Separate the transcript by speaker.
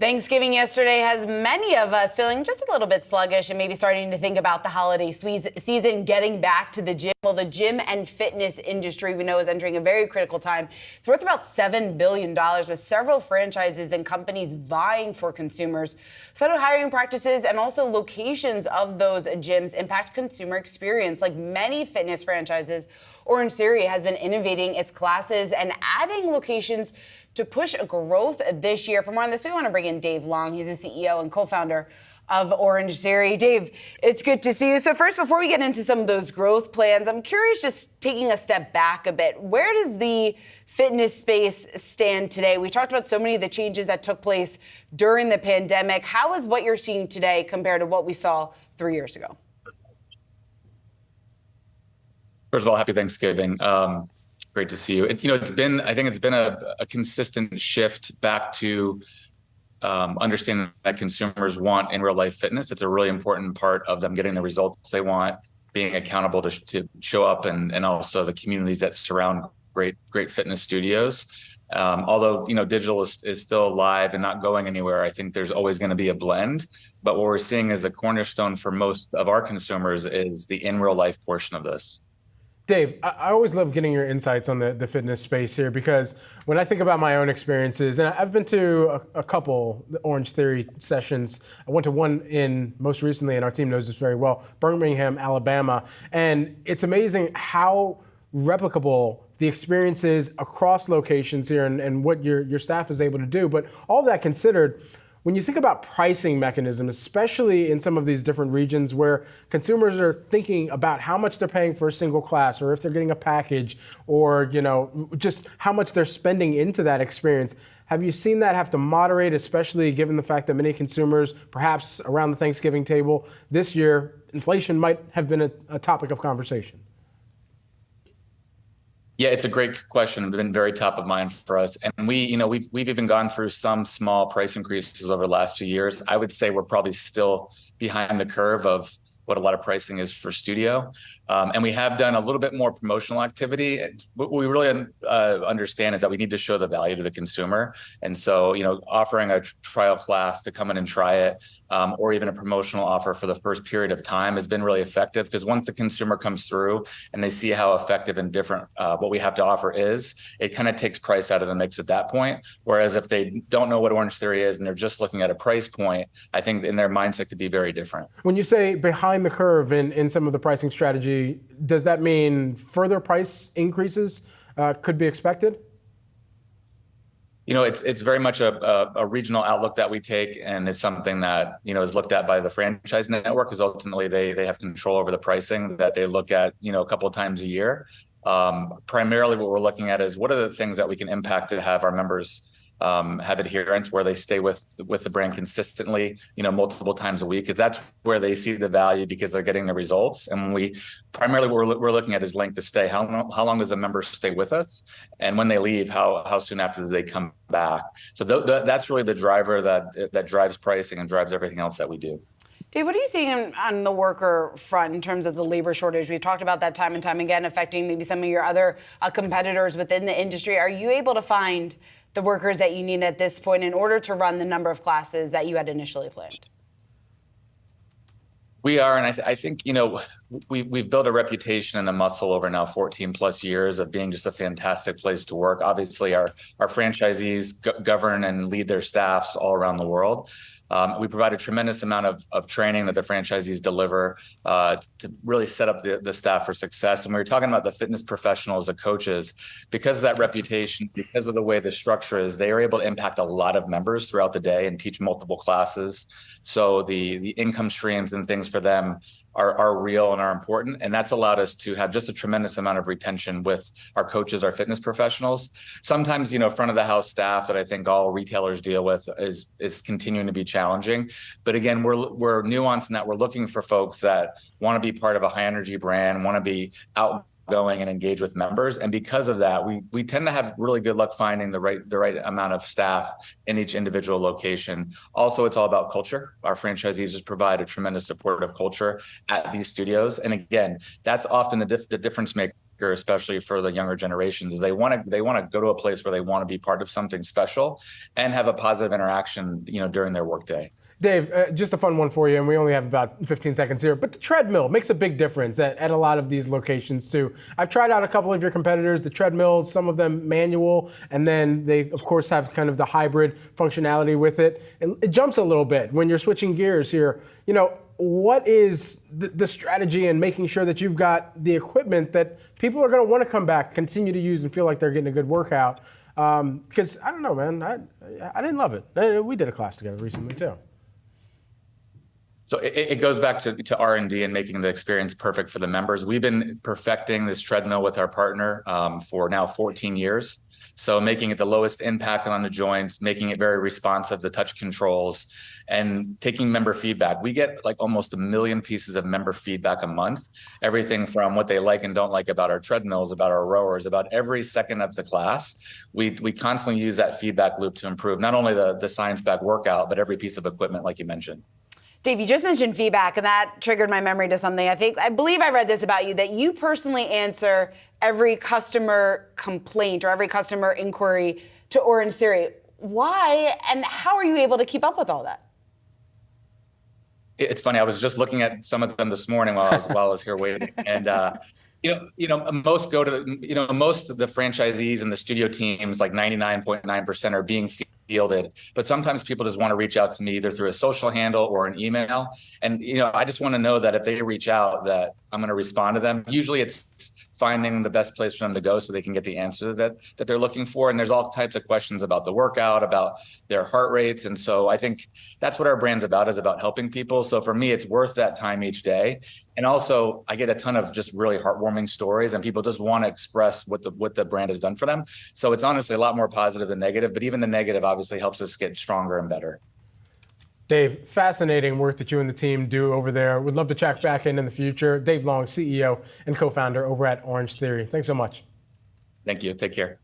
Speaker 1: Thanksgiving yesterday has many of us feeling just a little bit sluggish and maybe starting to think about the holiday season getting back to the gym. Well, the gym and fitness industry we know is entering a very critical time. It's worth about $7 billion with several franchises and companies vying for consumers. So do hiring practices and also locations of those gyms impact consumer experience. Like many fitness franchises, Orangetheory has been innovating its classes and adding locations to push growth this year. For more on this, we want to bring in Dave Long. He's the CEO and co-founder of Orangetheory. Dave, it's good to see you. So first, before we get into some of those growth plans, I'm curious, just taking a step back a bit, where does the fitness space stand today? We talked about so many of the changes that took place during the pandemic. How is what you're seeing today compared to what we saw 3 years ago?
Speaker 2: First of all, happy Thanksgiving. Great to see you. I think it's been a consistent shift back to understanding that consumers want in real life fitness. It's a really important part of them getting the results they want, being accountable to show up, and also the communities that surround great fitness studios. Although digital is still alive and not going anywhere, I think there's always going to be a blend. But what we're seeing as a cornerstone for most of our consumers is the in real life portion of this.
Speaker 3: Dave, I always love getting your insights on the fitness space here, because when I think about my own experiences, and I've been to a couple Orangetheory sessions. I went to one most recently, and our team knows this very well, Birmingham, Alabama. And it's amazing how replicable the experience is across locations here and what your staff is able to do. But all that considered, when you think about pricing mechanisms, especially in some of these different regions where consumers are thinking about how much they're paying for a single class, or if they're getting a package, or just how much they're spending into that experience, have you seen that have to moderate, especially given the fact that many consumers, perhaps around the Thanksgiving table this year, inflation might have been a topic of conversation?
Speaker 2: Yeah, it's a great question. It's been very top of mind for us. And we've even gone through some small price increases over the last few years. I would say we're probably still behind the curve of what a lot of pricing is for studio. And we have done a little bit more promotional activity. What we really understand is that we need to show the value to the consumer. And so, offering a trial class to come in and try it, or even a promotional offer for the first period of time has been really effective, because once the consumer comes through and they see how effective and different what we have to offer is, it kind of takes price out of the mix at that point. Whereas if they don't know what Orangetheory is and they're just looking at a price point, I think in their mindset could be very different. When
Speaker 3: you say behind the curve in some of the pricing strategy, does that mean further price increases could be expected?
Speaker 2: It's very much a regional outlook that we take, and it's something that is looked at by the franchise network, because ultimately they have control over the pricing that they look at a couple of times a year. Primarily, what we're looking at is what are the things that we can impact to have our members have adherence, where they stay with the brand consistently, multiple times a week, because that's where they see the value, because they're getting the results. And what we're looking at is length of stay. How long does a member stay with us? And when they leave, how soon after do they come back? So that's really the driver that drives pricing and drives everything else that we do.
Speaker 1: Dave, what are you seeing on the worker front in terms of the labor shortage? We've talked about that time and time again, affecting maybe some of your other competitors within the industry. Are you able to find the workers that you need at this point in order to run the number of classes that you had initially planned?
Speaker 2: We are, and I think we've built a reputation and a muscle over now 14 plus years of being just a fantastic place to work. Obviously, our franchisees govern and lead their staffs all around the world. We provide a tremendous amount of training that the franchisees deliver to really set up the staff for success. And we were talking about the fitness professionals, the coaches, because of that reputation, because of the way the structure is, they are able to impact a lot of members throughout the day and teach multiple classes. So the income streams and things for them are real and are important. And that's allowed us to have just a tremendous amount of retention with our coaches, our fitness professionals. Sometimes, front of the house staff that I think all retailers deal with is continuing to be challenging. But again, we're nuanced in that we're looking for folks that want to be part of a high energy brand, want to be outgoing and engage with members. And because of that, we tend to have really good luck finding the right amount of staff in each individual location. Also, it's all about culture. Our franchisees just provide a tremendous supportive culture at these studios. And again, that's often the difference maker tiebreaker, especially for the younger generations, is they want to go to a place where they want to be part of something special and have a positive interaction, during their workday.
Speaker 3: Dave, just a fun one for you, and we only have about 15 seconds here, but the treadmill makes a big difference at a lot of these locations too. I've tried out a couple of your competitors, the treadmill, some of them manual, and then they, of course, have kind of the hybrid functionality with it. And it jumps a little bit when you're switching gears here. What is the strategy in making sure that you've got the equipment that people are going to want to come back, continue to use, and feel like they're getting a good workout? Because I don't know, man, I didn't love it. We did a class together recently too.
Speaker 2: So it goes back to R&D and making the experience perfect for the members. We've been perfecting this treadmill with our partner for now 14 years. So making it the lowest impact on the joints, making it very responsive to touch controls, and taking member feedback. We get like almost 1 million pieces of member feedback a month. Everything from what they like and don't like about our treadmills, about our rowers, about every second of the class. We constantly use that feedback loop to improve not only the science-backed workout, but every piece of equipment, like you mentioned.
Speaker 1: Dave, you just mentioned feedback, and that triggered my memory to something. I believe I read this about you, that you personally answer every customer complaint or every customer inquiry to Orangetheory. Why, and how are you able to keep up with all that?
Speaker 2: It's funny. I was just looking at some of them this morning while I was here waiting, and most go to most of the franchisees and the studio teams, like 99.9% are being fielded, but sometimes people just want to reach out to me either through a social handle or an email. And, I just want to know that if they reach out, that I'm going to respond to them. Usually it's finding the best place for them to go so they can get the answer that they're looking for. And there's all types of questions about the workout, about their heart rates. And so I think that's what our brand's about, is about helping people. So for me, it's worth that time each day. And also I get a ton of just really heartwarming stories, and people just want to express what the brand has done for them. So it's honestly a lot more positive than negative, but even the negative obviously helps us get stronger and better.
Speaker 3: Dave, fascinating work that you and the team do over there. Would love to check back in the future. Dave Long, CEO and co-founder over at Orangetheory. Thanks so much.
Speaker 2: Thank you. Take care.